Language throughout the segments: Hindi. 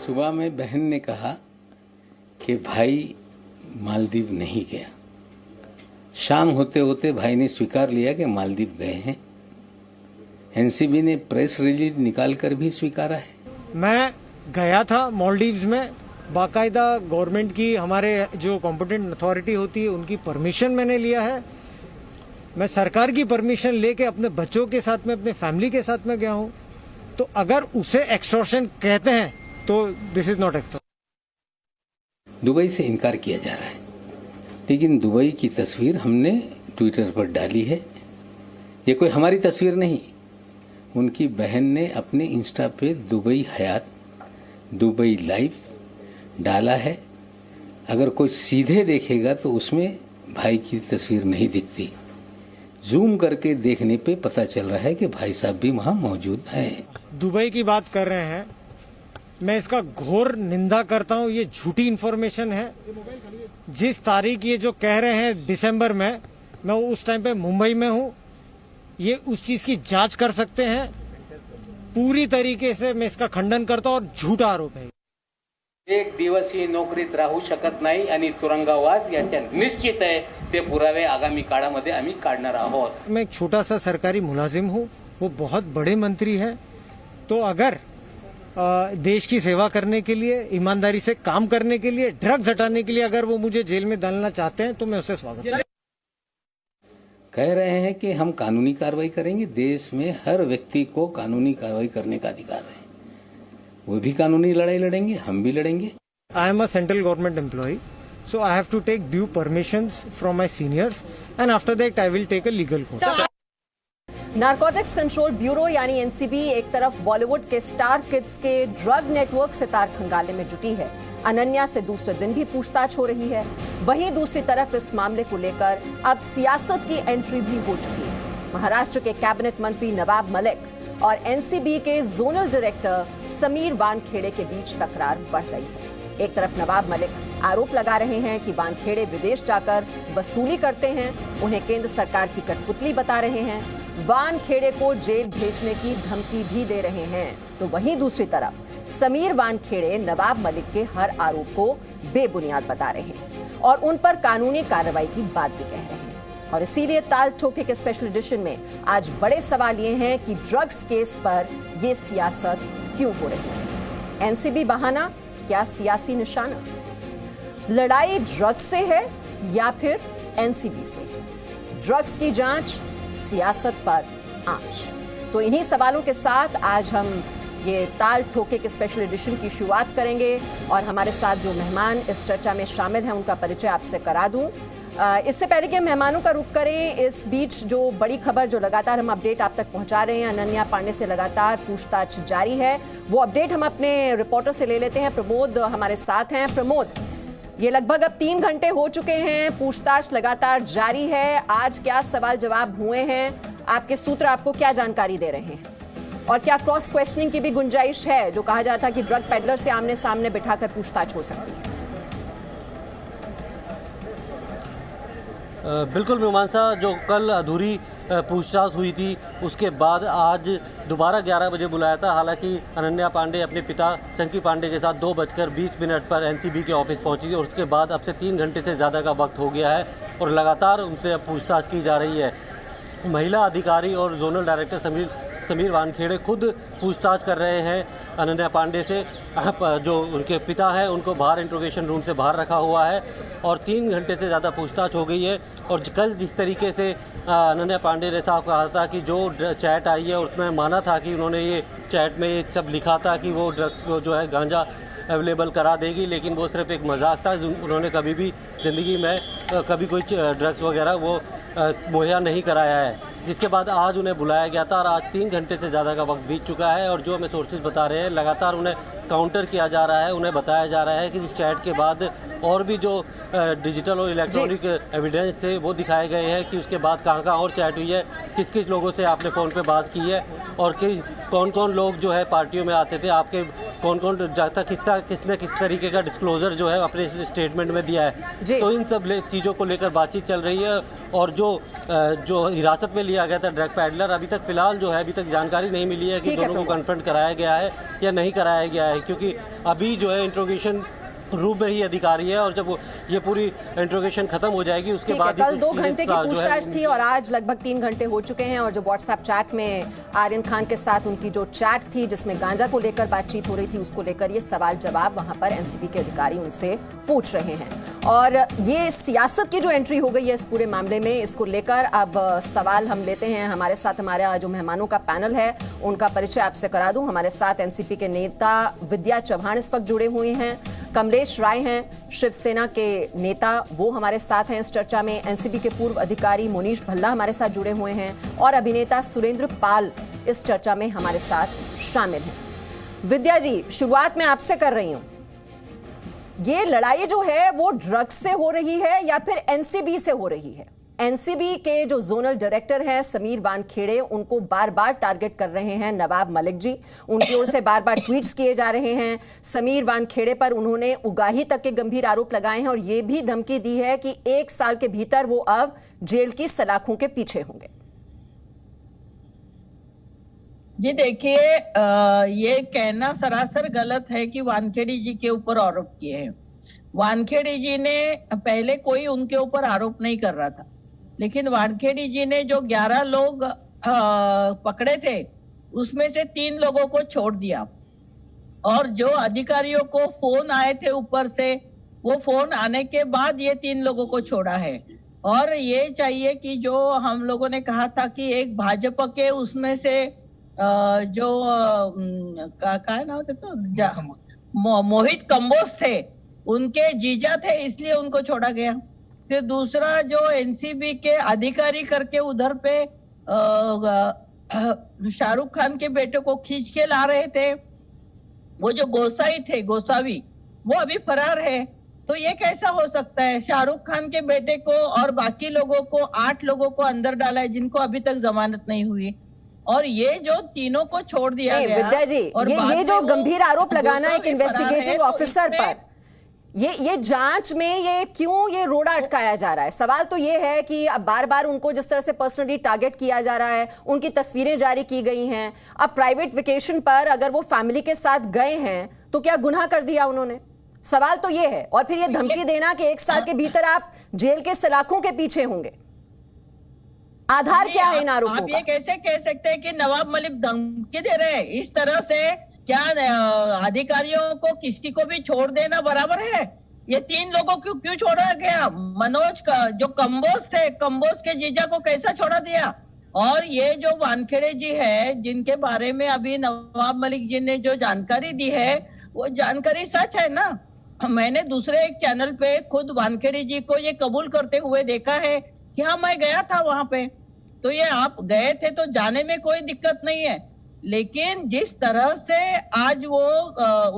सुबह में बहन ने कहा कि भाई मालदीव नहीं गया। शाम होते होते भाई ने स्वीकार लिया कि मालदीव गए हैं। एनसीबी ने प्रेस रिलीज निकालकर भी स्वीकारा है। मैं गया था मालदीव्स में, बाकायदा गवर्नमेंट की, हमारे जो कॉम्पिटेंट अथॉरिटी होती है उनकी परमिशन मैंने लिया है। मैं सरकार की परमिशन लेके अपने बच्चों के साथ में, अपने फैमिली के साथ में गया हूं। तो अगर उसे एक्सटॉर्शन कहते हैं तो this is not extortion. Dubai से इनकार किया जा रहा है, लेकिन दुबई की तस्वीर हमने ट्विटर पर डाली है। ये कोई हमारी तस्वीर नहीं, उनकी बहन ने अपने इंस्टा पे दुबई हयात, दुबई लाइव डाला है। अगर कोई सीधे देखेगा तो उसमें भाई की तस्वीर नहीं दिखती। जूम करके देखने पे पता चल रहा है कि भाई साहब भी वहां मौजूद हैं। दुबई की बात कर रहे हैं, मैं इसका घोर निंदा करता हूं। ये झूठी इन्फॉर्मेशन है। जिस तारीख ये जो कह रहे हैं दिसंबर में, मैं उस टाइम पे मुंबई में हूं। ये उस चीज की जांच कर सकते हैं। पूरी तरीके से मैं इसका खंडन करता हूं और झूठा आरोप है। एक दिवसही नोकरीत राहू शकत नाही आणि तुरुंगवास याच्या निश्चित आहे ते पुरावे आगामी काळामध्ये आम्ही काढणार आहोत। मैं एक छोटा सा सरकारी मुलाजिम हूं, वो बहुत बड़े मंत्री हैं। तो अगर देश की सेवा करने के लिए, ईमानदारी से काम करने के लिए, ड्रग्स हटाने के लिए अगर वो मुझे जेल में डालना चाहते हैं तो मैं उससे स्वागत कह रहे हैं कि हम कानूनी कार्रवाई करेंगे। देश में हर व्यक्ति को कानूनी कार्रवाई करने का अधिकार है। वो भी कानूनी लड़ाई लड़ेंगे, हम भी लड़ेंगे। I am a central government employ, so I have to take due permissions from my seniors and after that I will take a legal course. Narcotics control bureau यानी एनसीबी एक तरफ बॉलीवुड के स्टार किड्स के ड्रग नेटवर्क से तार खंगालने में जुटी है। अनन्या से दूसरे दिन भी पूछताछ हो रही है। वहीं दूसरी तरफ इस मामले को लेकर अब सियासत की एंट्री भी हो चुकी है। महाराष्ट्र के कैबिनेट मंत्री नवाब मलिक और एनसीबी के जोनल डायरेक्टर समीर वानखेड़े के बीच तकरार बढ़ गई है। एक तरफ नवाब मलिक आरोप लगा रहे हैं कि वानखेड़े विदेश जाकर वसूली करते हैं, उन्हें केंद्र सरकार की कठपुतली बता रहे हैं, वानखेड़े को जेल भेजने की धमकी भी दे रहे हैं। तो वहीं दूसरी तरफ समीर वानखेड़े नवाब मलिक के हर आरोप को बेबुनियाद बता रहे हैं और उन पर कानूनी कार्रवाई की बात भी कह रहे हैं। और इसीलिए ताल ठोके के स्पेशल एडिशन में आज बड़े सवाल ये हैं कि ड्रग्स केस पर यह सियासत क्यों हो रही है। एनसीबी बहाना, क्या सियासी निशाना? लड़ाई ड्रग्स से है या फिर एनसीबी से? ड्रग्स की जांच, सियासत पर आंच। तो इन्हीं सवालों के साथ आज हम ये ताल ठोके के स्पेशल एडिशन की शुरुआत करेंगे और हमारे साथ जो मेहमान इस चर्चा में शामिल हैं उनका परिचय आपसे करा दूं। इससे पहले कि मेहमानों का रुख करें, इस बीच जो बड़ी खबर जो लगातार हम अपडेट आप तक पहुंचा रहे हैं, अनन्या पांडे से लगातार पूछताछ जारी है, वो अपडेट हम अपने रिपोर्टर से ले लेते हैं। प्रमोद हमारे साथ हैं। प्रमोद, ये लगभग अब 3 घंटे हो चुके हैं, पूछताछ लगातार जारी है। आज क्या सवाल जवाब हुए हैं? आपके सूत्र आपको क्या जानकारी दे रहे हैं? और क्या क्रॉस क्वेश्चनिंग की भी गुंजाइश है? जो कहा जाता है कि ड्रग पेडलर से आमने सामने बिठाकर पूछताछ हो सकती है। बिल्कुल मीमांसा, जो कल अधूरी पूछताछ हुई थी उसके बाद आज दोबारा 11 बजे बुलाया था। हालांकि अनन्या पांडे अपने पिता चंकी पांडे के साथ 2:20 पर एनसीबी के ऑफिस पहुंची थी और उसके बाद अब से 3 घंटे से ज़्यादा का वक्त हो गया है और लगातार उनसे अब पूछताछ की जा रही है। महिला अधिकारी और जोनल डायरेक्टर समीर वानखेड़े खुद पूछताछ कर रहे हैं अनन्या पांडे से। जो उनके पिता हैं उनको बाहर इंट्रोगेशन रूम से बाहर रखा हुआ है और 3 घंटे से ज़्यादा पूछताछ हो गई है। और कल जिस तरीके से अनन्या पांडे ने साफ कहा था कि जो चैट आई है उसमें माना था कि उन्होंने ये चैट में ये सब लिखा था कि वो ड्रग्स जो है गांजा अवेलेबल करा देगी, लेकिन वो सिर्फ एक मजाक था। उन्होंने कभी भी ज़िंदगी में कभी कोई ड्रग्स वगैरह वो मुहैया नहीं कराया है। जिसके बाद आज उन्हें बुलाया गया था और आज 3 घंटे से ज़्यादा का वक्त बीत चुका है और जो हमें सोर्सेज बता रहे हैं लगातार उन्हें काउंटर किया जा रहा है। उन्हें बताया जा रहा है कि इस चैट के बाद और भी जो डिजिटल और इलेक्ट्रॉनिक एविडेंस थे वो दिखाए गए हैं कि उसके बाद कहाँ और चैट हुई है, किस किस लोगों से आपने फ़ोन पे बात की है और कि कौन कौन लोग जो है पार्टियों में आते थे, आपके कौन कौन जाता, किसने किस तरीके का डिस्क्लोजर जो है अपने स्टेटमेंट में दिया है। तो इन सब चीज़ों को लेकर बातचीत चल रही है। और जो हिरासत में लिया गया था ड्रग पैडलर, अभी तक फिलहाल जो है अभी तक जानकारी नहीं मिली है कि दोनों को कन्फ्रंट कराया गया है या नहीं कराया गया है, क्योंकि अभी जो है इंट्रोगेशन रूप में ही अधिकारी है और जब ये पूरी इंट्रोगेशन खत्म हो जाएगी उसके बाद कल 2 घंटे की पूछताछ थी और आज लगभग 3 घंटे हो चुके हैं। और जो व्हाट्सएप चैट में आर्यन खान के साथ उनकी जो चैट थी जिसमें गांजा को लेकर बातचीत हो रही थी, उसको लेकर ये सवाल जवाब वहां पर एनसीबी के अधिकारी उनसे पूछ रहे हैं। और ये सियासत की जो एंट्री हो गई है इस पूरे मामले में, इसको लेकर अब सवाल हम लेते हैं। हमारे साथ हमारा जो मेहमानों का पैनल है उनका परिचय आपसे करा दूं। हमारे साथ एनसीपी के नेता विद्या चौहान इस वक्त जुड़े हुए हैं, कमलेश राय हैं शिवसेना के नेता, वो हमारे साथ हैं इस चर्चा में। एनसीबी के पूर्व अधिकारी मुनीश भल्ला हमारे साथ जुड़े हुए हैं और अभिनेता सुरेंद्र पाल इस चर्चा में हमारे साथ शामिल हैं। विद्या जी, शुरुआत मैं आपसे कर रही हूं, ये लड़ाई जो है वो ड्रग्स से हो रही है या फिर एनसीबी से हो रही है? एनसीबी के जो जोनल डायरेक्टर हैं समीर वानखेड़े, उनको बार बार टारगेट कर रहे हैं नवाब मलिक जी, उनकी ओर से बार बार ट्वीट्स किए जा रहे हैं। समीर वानखेड़े पर उन्होंने उगाही तक के गंभीर आरोप लगाए हैं और ये भी धमकी दी है कि 1 साल के भीतर वो अब जेल की सलाखों के पीछे होंगे। जी देखिए, ये कहना सरासर गलत है कि वानखेड़े जी के ऊपर आरोप किए हैं। वानखेड़े जी ने पहले कोई उनके ऊपर आरोप नहीं कर रहा था, लेकिन वानखेड़े जी ने जो 11 लोग पकड़े थे उसमें से 3 लोगों को छोड़ दिया और जो अधिकारियों को फोन आए थे ऊपर से, वो फोन आने के बाद ये 3 लोगों को छोड़ा है। और ये चाहिए कि जो हम लोगों ने कहा था कि एक भाजपा के उसमें से जो क्या नाम थे तो मोहित कंबोज थे, उनके जीजा थे, इसलिए उनको छोड़ा गया। फिर दूसरा जो एनसीबी के अधिकारी करके उधर पे शाहरुख खान के बेटे को खींच के ला रहे थे, वो जो गोसाई थे, गोसावी, वो अभी फरार है। तो ये कैसा हो सकता है? शाहरुख खान के बेटे को और बाकी लोगों को 8 लोगों को अंदर डाला है जिनको अभी तक जमानत नहीं हुई, और ये जो तीनों को छोड़ दिया गया। विद्या जी, ये जो गंभीर आरोप लगाना एक इन्वेस्टिगेटिंग ऑफिसर पर, ये जांच में ये क्यों ये रोड़ा अटकाया जा रहा है? सवाल तो ये है कि अब बार बार उनको जिस तरह से पर्सनली टारगेट किया जा रहा है, उनकी तस्वीरें जारी की गई हैं। अब प्राइवेट वेकेशन पर अगर वो फैमिली के साथ गए हैं तो क्या गुनाह कर दिया उन्होंने? सवाल तो ये है। और फिर ये धमकी देना कि 1 साल के भीतर आप जेल के सलाखों के पीछे होंगे, आधार क्या है इन आरोपों का? आप ये कैसे कह सकते हैं कि नवाब मलिक धमकी दे रहे हैं? इस तरह से क्या अधिकारियों को किसी को भी छोड़ देना बराबर है? ये 3 लोगों को क्यों छोड़ा गया? मनोज का जो कंबोज थे, कंबोज के जीजा को कैसा छोड़ा दिया? और ये जो वानखेड़े जी है जिनके बारे में अभी नवाब मलिक जी ने जो जानकारी दी है, वो जानकारी सच है ना? मैंने दूसरे एक चैनल पे खुद वानखेड़े जी को ये कबूल करते हुए देखा है कि हाँ, मैं गया था वहां पे। तो ये आप गए थे तो जाने में कोई दिक्कत नहीं है, लेकिन जिस तरह से आज वो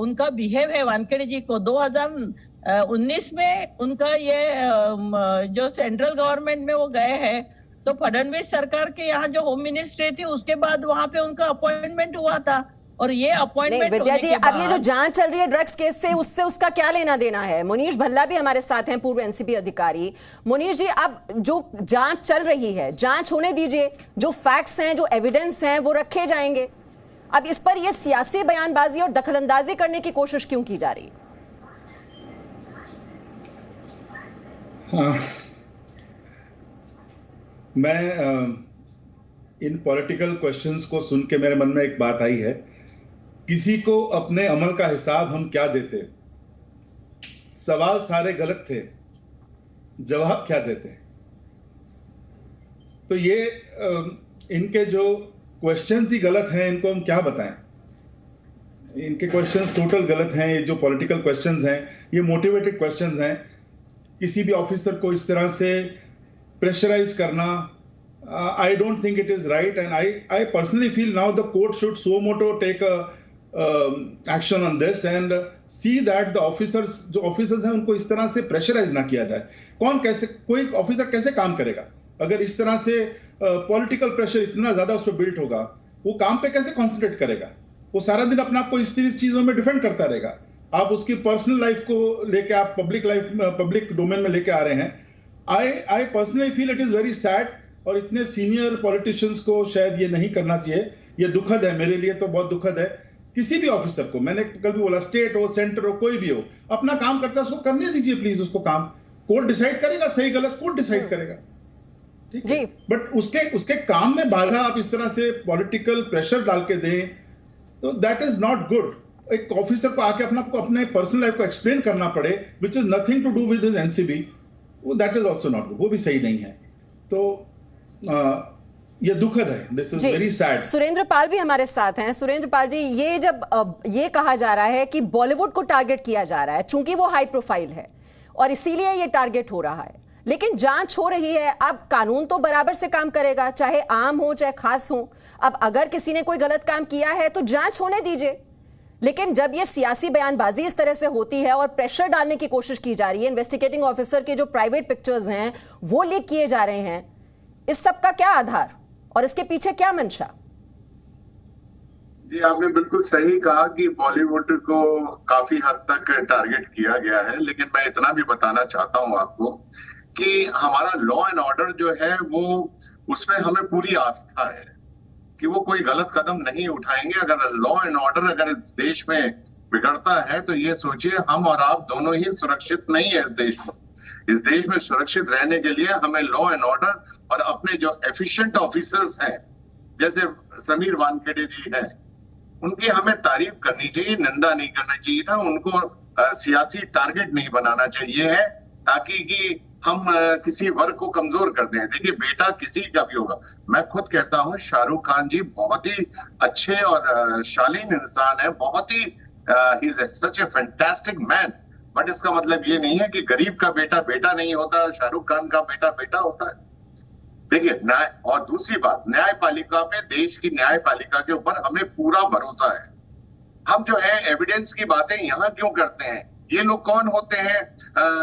उनका बिहेव है वानखेड़े जी को, 2019 में उनका ये जो सेंट्रल गवर्नमेंट में वो गए हैं, तो फडणवीस सरकार के यहाँ जो होम मिनिस्ट्री थी उसके बाद वहां पे उनका अपॉइंटमेंट हुआ था। और ये अपॉइंटमेंट विद्या जी, अब ये जो जांच चल रही है ड्रग्स केस से, उससे उसका क्या लेना देना है? मुनीश भल्ला भी हमारे साथ हैं, पूर्व एनसीबी अधिकारी। मुनीश जी, अब जो जांच चल रही है, जांच होने दीजिए, जो फैक्ट्स हैं, जो एविडेंस हैं, वो रखे जाएंगे। अब इस पर ये सियासी बयानबाजी और दखलंदाजी करने की कोशिश क्यों की जा रही है? हाँ, मैं इन पॉलिटिकल क्वेश्चंस को सुन के मेरे मन में एक बात आई है, किसी को अपने अमल का हिसाब हम क्या देते? सवाल सारे गलत थे, जवाब क्या देते? तो ये इनके जो क्वेश्चंस ही गलत हैं, इनको हम क्या बताएं? इनके क्वेश्चंस टोटल गलत हैं। ये जो पॉलिटिकल क्वेश्चंस हैं, ये मोटिवेटेड क्वेश्चंस हैं। किसी भी ऑफिसर को इस तरह से प्रेशराइज करना, I don't think it is right, and I personally feel now the court should suo moto take a action on this and see that the officers, जो officers हैं, उनको इस तरह से प्रेशराइज ना किया जाए। कोई ऑफिसर कैसे काम करेगा अगर इस तरह से पॉलिटिकल प्रेशर इतना ज्यादा उस पर बिल्ट होगा? वो काम पे कैसे कॉन्सेंट्रेट करेगा? वो सारा दिन अपने आप को इस चीजों में डिफेंड करता रहेगा। आप उसकी पर्सनल लाइफ को लेके आप पब्लिक डोमेन में लेके आ रहे हैं। I personally feel it is very sad, और इतने सीनियर पॉलिटिशियंस को शायद ये नहीं करना चाहिए। ये दुखद है, मेरे लिए तो बहुत दुखद है। किसी भी ऑफिसर को, मैंने कल भी बोला, स्टेट हो, सेंटर हो, कोई भी हो, अपना काम करता है, उसको करने दीजिए प्लीज। उसको काम कोर्ट डिसाइड करेगा, सही गलत कोर्ट डिसाइड करेगा, ठीक है। बट उसके काम में बाधा आप इस तरह से पॉलिटिकल प्रेशर डाल के दें, तो दैट इज नॉट गुड। एक ऑफिसर को आके अपने पर्सनल लाइफ को एक्सप्लेन करना पड़े, which is nothing to do with his NCB, that is also not good, वो भी सही नहीं है। तो ये दुखद है, this is very sad. Surendra Pal भी हमारे साथ हैं। सुरेंद्र पाल जी, ये जब ये कहा जा रहा है कि बॉलीवुड को टारगेट किया जा रहा है, चूंकि वो हाई प्रोफाइल है और इसीलिए ये टारगेट हो रहा है, लेकिन जांच हो रही है। अब कानून तो बराबर से काम करेगा, चाहे आम हो चाहे खास हो। अब अगर किसी ने कोई गलत काम किया है तो जांच होने दीजिए, लेकिन जब ये सियासी बयानबाजी इस तरह से होती है और प्रेशर डालने की कोशिश की जा रही है, इन्वेस्टिगेटिंग ऑफिसर के जो प्राइवेट पिक्चर्स हैं वो लीक किए जा रहे हैं, इस सब का क्या आधार और इसके पीछे क्या मंशा? जी, आपने बिल्कुल सही कहा कि बॉलीवुड को काफी हद तक टारगेट किया गया है, लेकिन मैं इतना भी बताना चाहता हूं आपको कि हमारा लॉ एंड ऑर्डर जो है वो, उसमें हमें पूरी आस्था है कि वो कोई गलत कदम नहीं उठाएंगे। अगर लॉ एंड ऑर्डर अगर इस देश में बिगड़ता है तो ये सोचिए हम और आप दोनों ही सुरक्षित नहीं है इस देश में। इस देश में सुरक्षित रहने के लिए हमें लॉ एंड ऑर्डर और अपने जो एफिशिएंट ऑफिसर्स हैं, जैसे समीर वानखेड़े जी हैं, उनकी हमें तारीफ करनी चाहिए, निंदा नहीं करना चाहिए था। उनको सियासी टारगेट नहीं बनाना चाहिए है, ताकि कि हम किसी वर्ग को कमजोर कर दें। देखिए, बेटा किसी का भी होगा। मैं खुद कहता हूँ शाहरुख खान जी बहुत ही अच्छे और शालीन इंसान है, बहुत ही he is such a fantastic man. But इसका मतलब ये नहीं है कि गरीब का बेटा बेटा नहीं होता, शाहरुख खान का बेटा बेटा होता है। देखिए, न्याय, और दूसरी बात, न्यायपालिका पे, देश की न्यायपालिका के ऊपर हमें पूरा भरोसा है। हम जो है एविडेंस की बातें यहाँ क्यों करते हैं? ये लोग कौन होते हैं?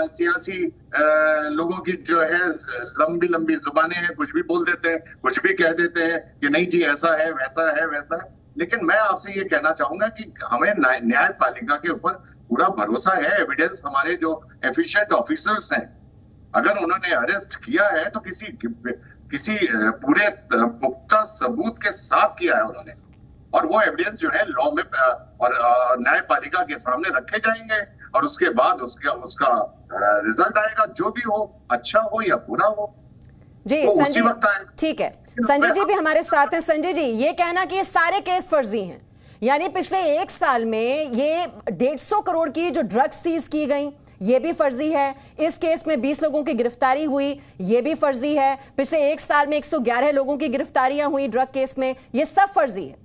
सियासी लोगों की जो है लंबी लंबी जुबानें हैं, कुछ भी बोल देते हैं, कुछ भी कह देते हैं कि नहीं जी ऐसा है वैसा है वैसा है। लेकिन मैं आपसे ये कहना चाहूंगा कि हमें न्यायपालिका के ऊपर पूरा भरोसा है। एविडेंस, हमारे जो एफिशिएंट ऑफिसर्स हैं, अगर उन्होंने अरेस्ट किया है तो किसी पूरे पुख्ता सबूत के साथ किया है उन्होंने, और वो एविडेंस जो है लॉ में और न्यायपालिका के सामने रखे जाएंगे, और उसके बाद उसका रिजल्ट आएगा, जो भी हो, अच्छा हो या बुरा हो। जी तो संजय, ठीक है, संजय जी भी हमारे साथ हैं। संजय जी, ये कहना कि ये सारे केस फर्जी हैं, यानी पिछले 1 साल में ये 150 करोड़ की जो ड्रग्स सीज की गई, ये भी फर्जी है। इस केस में 20 लोगों की गिरफ्तारी हुई, ये भी फर्जी है। पिछले 1 साल में 111 लोगों की गिरफ्तारियां हुई ड्रग केस में, ये सब फर्जी है।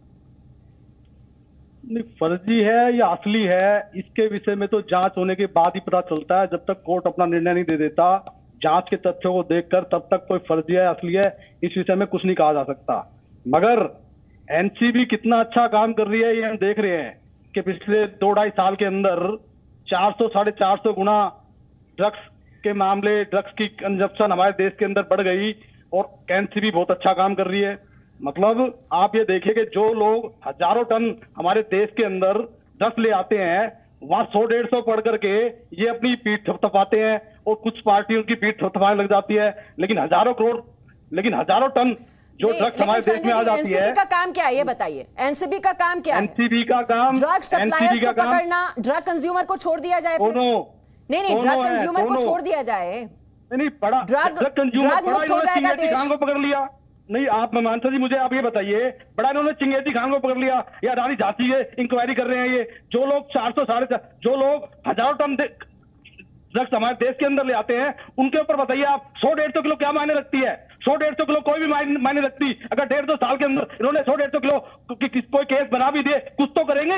नहीं, फर्जी है या असली है, इसके विषय में तो जांच होने के बाद ही पता चलता है। जब तक कोर्ट अपना निर्णय नहीं दे देता जांच के तथ्यों को देखकर, तब तक कोई फर्जी है असली है इस विषय में कुछ नहीं कहा जा सकता। मगर एनसीबी कितना अच्छा काम कर रही है ये हम देख रहे हैं कि पिछले 2-2.5 साल के अंदर 400-450 गुना ड्रग्स के मामले, ड्रग्स की कंजप्शन हमारे देश के अंदर बढ़ गई, और एनसीबी बहुत अच्छा काम कर रही है। मतलब आप ये देखिए कि जो लोग हजारों टन हमारे देश के अंदर ड्रग्स ले आते हैं, वहां 100-150 पढ़ करके ये अपनी पीठ थपथपाते हैं, और कुछ पार्टी उनकी पीठ थपथपाने लग जाती है। लेकिन हजारों टन जो ड्रग्स हमारे देश में आ जाती है। एनसीबी का काम क्या है ये बताइए? एनसीबी का काम क्या है? एनसीबी का काम ड्रग सप्लायर्स को पकड़ना, ड्रग कंज्यूमर को छोड़ दिया जाए। नहीं, ड्रग कंज्यूमर को छोड़ दिया जाए। नहीं, बड़ा ड्रग कंज्यूमर खान को पकड़ लिया। नहीं, आप मानसा जी मुझे आप ये बताइए, बड़ा इन्होंने चिंगेजी खान को पकड़ लिया या रानी झांसी के इंक्वायरी कर रहे हैं। ये जो लोग 400-450 जो लोग हजारों टन ड्रग्स हमारे देश के अंदर ले आते हैं, उनके ऊपर बताइए आप 100-150 किलो क्या मायने रखती है? 100-150 किलो कोई भी मायने रखती। अगर 1.5-2 साल के अंदर इन्होंने 100-150 किलो कोई केस बना भी दे, कुछ तो करेंगे।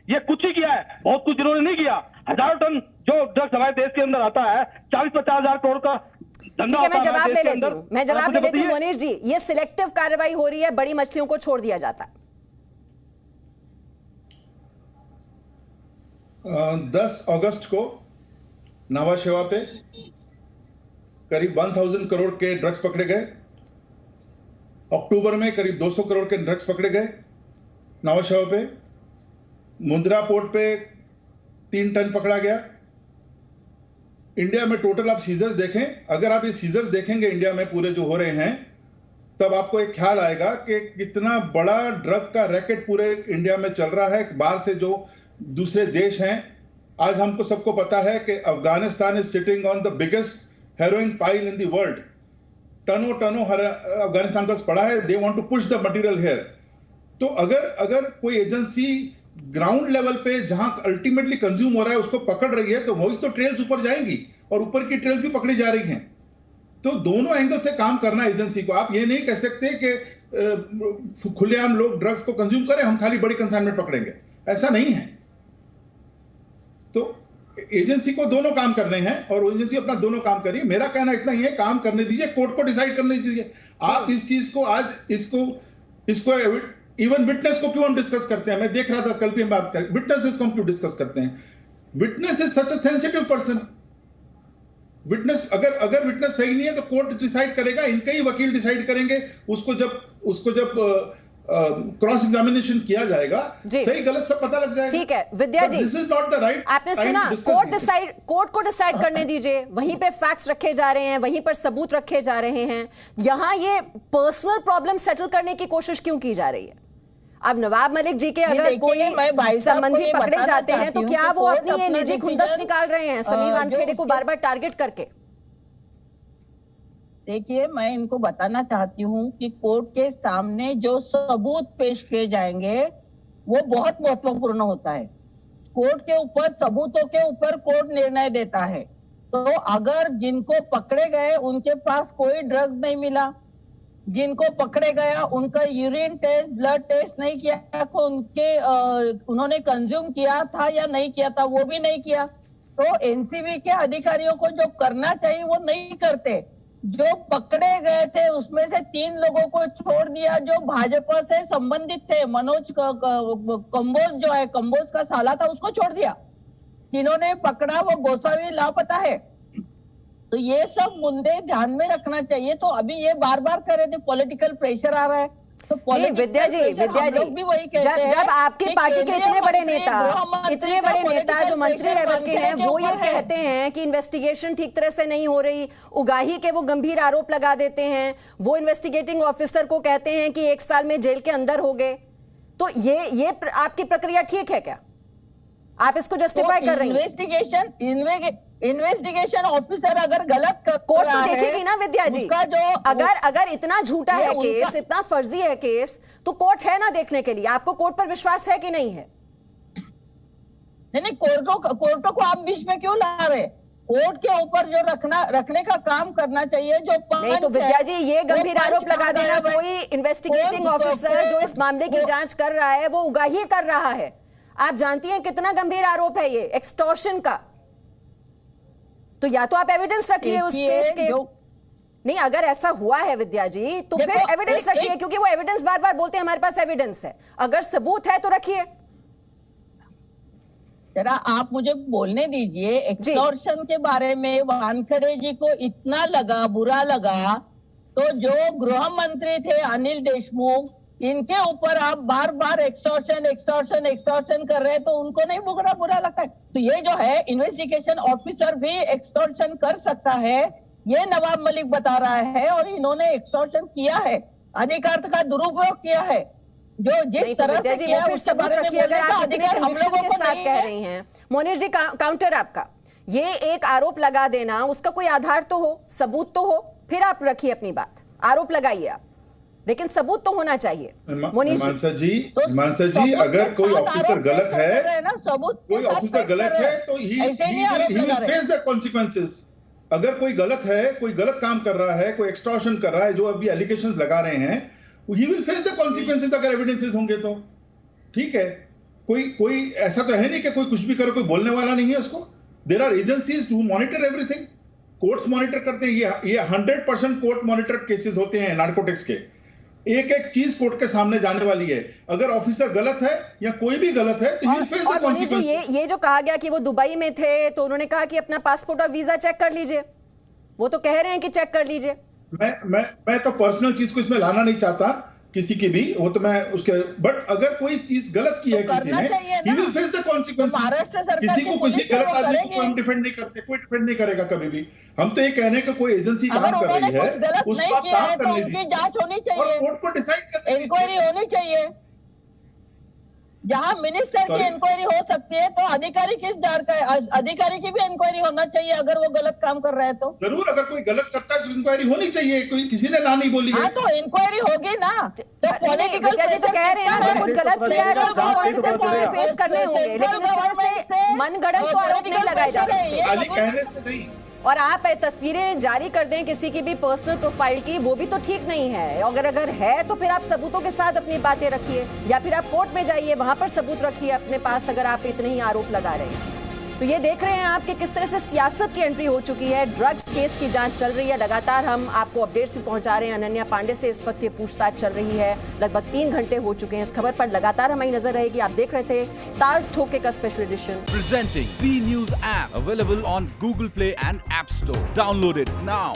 ये कुछ ही किया है, बहुत कुछ इन्होंने नहीं किया। हजारों टन जो ड्रग्स हमारे देश के अंदर आता है, 40-50 हजार करोड़ का। ठीक है, मैं जवाब ले लेती हूँ, मनीष जी। ये सिलेक्टिव कार्रवाई हो रही है, बड़ी मछलियों को छोड़ दिया जाता है। 10 अगस्त को नावा शेवा पे करीब 1000 करोड़ के ड्रग्स पकड़े गए। अक्टूबर में करीब 200 करोड़ के ड्रग्स पकड़े गए नावा शेवा पे। मुंद्रा पोर्ट पे 3 टन पकड़ा गया। इंडिया में टोटल आप सीजर्स देखें, अगर आप ये सीजर्स देखेंगे इंडिया में पूरे जो हो रहे हैं, तब आपको एक ख्याल आएगा कि कितना बड़ा ड्रग का रैकेट पूरे इंडिया में चल रहा है। बाहर से जो दूसरे देश हैं, आज हमको सबको पता है कि Afghanistan is sitting on the biggest heroin pile in the world. टनों टनों अफगानिस्तान पास पड़ा है। They want to push the material here. तो अगर कोई एजेंसी ग्राउंड लेवल पे जहां अल्टीमेटली कंज्यूम हो रहा है उसको पकड़ रही है, तो वही तो ट्रेल्स ऊपर जाएंगी और ऊपर की ट्रेल्स भी पकड़ी जा रही हैं। तो दोनों एंगल से काम करना एजेंसी को। आप ये नहीं कह सकते कि खुलेआम लोग ड्रग्स को कंज्यूम करें, हम खाली बड़ी कंसाइनमेंट पकड़ेंगे, ऐसा नहीं है। तो एजेंसी को दोनों काम करने हैं और एजेंसी अपना दोनों काम करिए। मेरा कहना इतना ही है, काम करने दीजिए, कोर्ट को डिसाइड करने दीजिए। आप इस चीज को आज इसको इवन विटनेस को क्यों हम डिस्कस करते हैं? मैं देख रहा था कल भी हम बात करें, विटनेसेस को हम क्यों डिस्कस करते हैं? Witness is such a sensitive person. Witness अगर विटनेस सही नहीं है तो कोर्ट डिसाइड करेगा, इनके ही वकील डिसाइड करेंगे। उसको जब क्रॉस एग्जामिनेशन किया जाएगा, सही गलत सब पता लग जाएगा। ठीक है Vidya ji, this is not the right. आपने सुना, कोर्ट को डिसाइड करने दीजिए। वहीं पे फैक्ट्स रखे जा रहे हैं, वहीं पर सबूत रखे जा रहे हैं। यहां ये पर्सनल प्रॉब्लम सेटल करने की कोशिश क्यों की जा रही है? अब नवाब मलिक जी के अगर कोई संबंधी पकड़े जाते हैं तो क्या वो अपनी ये निजी खुंदस निकाल रहे हैं समीर वानखेड़े को बार बार टारगेट करके? देखिए, मैं इनको बताना चाहती हूँ कि कोर्ट के सामने जो सबूत पेश किए जाएंगे वो बहुत महत्वपूर्ण होता है। कोर्ट के ऊपर, सबूतों के ऊपर कोर्ट निर्णय देता है। तो अगर जिनको पकड़े गए उनके पास कोई ड्रग्स नहीं मिला, जिनको पकड़े गया उनका यूरिन टेस्ट, ब्लड टेस्ट नहीं किया, उन्होंने कंज्यूम किया था या नहीं किया था वो भी नहीं किया, तो एनसीबी के अधिकारियों को जो करना चाहिए वो नहीं करते। जो पकड़े गए थे उसमें से 3 लोगों को छोड़ दिया जो भाजपा से संबंधित थे। मनोज कंबोज जो है, कंबोज का साला था, उसको छोड़ दिया। जिन्होंने पकड़ा वो गोसावी लापता है। तो ये सब मुद्दे ध्यान में रखना चाहिए। तो अभी ये बार बार कर रहे थे पॉलिटिकल प्रेशर आ रहा है, तो विद्या जी भी वही जब आपकी पार्टी के इतने बड़े नेता जो मंत्री लेवल के हैं वो ये कहते हैं कि इन्वेस्टिगेशन ठीक तरह से नहीं हो रही, उगाही के वो गंभीर आरोप लगा देते हैं, वो इन्वेस्टिगेटिंग ऑफिसर को कहते हैं कि 1 साल में जेल के अंदर हो गए, तो ये आपकी प्रक्रिया ठीक है क्या? आप इसको जस्टिफाई कर रही हैं? इन्वेस्टिगेशन ऑफिसर अगर गलत कर कोर्ट तो देखेगी ना विद्या जी। अगर इतना झूठा है केस, इतना फर्जी है केस, तो कोर्ट है ना देखने के लिए। आपको कोर्ट पर विश्वास है कि नहीं है? नहीं, कोर्टों को आप बीच में क्यों ला रहे? कोर्ट के ऊपर जो रखने का काम करना चाहिए। जो नहीं तो विद्या जी, ये गंभीर आरोप लगा देना, कोई इन्वेस्टिगेटिंग ऑफिसर जो इस मामले की जांच कर रहा है वो उगाही कर रहा है। आप जानती हैं कितना गंभीर आरोप है ये एक्सटॉर्शन का। तो या तो आप एविडेंस रखिए उस केस के। नहीं, अगर ऐसा हुआ है विद्या जी तो फिर एविडेंस रखिए, क्योंकि वो एविडेंस बार बार बोलते हैं हमारे पास एविडेंस है। अगर सबूत है तो रखिए। जरा आप मुझे बोलने दीजिए। एक्सटॉर्शन के बारे में वानखेड़े जी को इतना बुरा लगा, तो जो गृह मंत्री थे अनिल देशमुख, इनके ऊपर आप बार बार एक्सटॉर्शन कर रहे हैं, तो उनको नहीं बुरा लगता है? तो ये जो है इन्वेस्टिगेशन ऑफिसर भी एक्सटॉर्शन कर सकता है, ये नवाब मलिक बता रहा है। और इन्होंने एक्सटॉर्शन किया है, अधिकार का दुरुपयोग किया है, जो जिस तरह से किया है उसके बारे में अगर आप इतने कन्विक्शन के साथ कह रही हैं। मोनिश जी, काउंटर आपका, ये एक आरोप लगा देना, उसका कोई आधार तो हो, सबूत तो हो, फिर आप रखिए अपनी बात। आरोप लगाइए आप, लेकिन सबूत तो होना चाहिए। मानसा जी, अगर कोई ऑफिसर गलत है, तो he will face the consequences। अगर कोई गलत है, कोई गलत काम कर रहा है, कोई एक्सटॉर्शन कर रहा है, जो अभी एलिगेशंस लगा रहे हैं, he will face the consequences अगर एविडेंसेस होंगे तो। ठीक है, कोई ऐसा तो है नहीं कि कोई कुछ भी करे, कोई बोलने वाला नहीं है उसको। There are agencies who monitor everything. Courts monitor करते हैं। ये 100% कोर्ट मॉनिटर केसेस होते हैं नार्कोटिक्स के। एक चीज कोर्ट के सामने जाने वाली है। अगर ऑफिसर गलत है या कोई भी गलत है तो ये जो कहा गया कि वो दुबई में थे तो उन्होंने कहा कि अपना पासपोर्ट और वीजा चेक कर लीजिए, वो तो कह रहे हैं कि चेक कर लीजिए। मैं तो पर्सनल चीज को इसमें लाना नहीं चाहता। किसी की भी, वो तो मैं उसके, बट अगर कोई चीज गलत की है किसी ने, he will face the consequences। Maharashtra सरकार किसी को की किसी पुलिस गलत वो आदमी करेगी। को हम डिफेंड नहीं करते, कोई डिफेंड नहीं करेगा कभी भी। हम तो ये कहने का कोई एजेंसी अगर काम कर उन्होंने रही है, कुछ गलत उस नहीं पर किया है काम तो करने उनकी दीजिए जांच होनी और चाहिए, कोर्ट को डिसाइड करने दीजिए। इंक्वायरी होनी चाहिए। जहां मिनिस्टर की Sorry? इंक्वायरी हो सकती है तो अधिकारी किस डर का है? अधिकारी की भी इंक्वायरी होना चाहिए अगर वो गलत काम कर रहा है तो। जरूर, अगर कोई गलत करता है तो इंक्वायरी होनी चाहिए, कोई किसी ने ना नहीं बोली हाँ है। तो इंक्वायरी होगी ना। तो पॉलिटिकल विद्या जी तो कह रहे हैं ना कि कुछ गलत किया है तो उसको कॉन्सिक्वेंसेस फेस करने होंगे, लेकिन इस तरह से मनगढ़ंत तो आरोप नहीं लगाए जा सकते। खाली कहने से नहीं। और आप तस्वीरें जारी कर दें किसी की भी पर्सनल प्रोफाइल की, वो भी तो ठीक नहीं है। अगर है तो फिर आप सबूतों के साथ अपनी बातें रखिए, या फिर आप कोर्ट में जाइए, वहां पर सबूत रखिए अपने पास, अगर आप इतने ही आरोप लगा रहे हैं। तो ये देख रहे हैं आप कि किस तरह से सियासत की एंट्री हो चुकी है। ड्रग्स केस की जांच चल रही है, लगातार हम आपको अपडेट्स भी पहुंचा रहे हैं। अनन्या पांडे से इस वक्त ये पूछताछ चल रही है, लगभग 3 घंटे हो चुके हैं। इस खबर पर लगातार हमारी नजर रहेगी। आप देख रहे थे ताल ठोके का special edition. Presenting B News app available on Google Play and App Store. Download it now.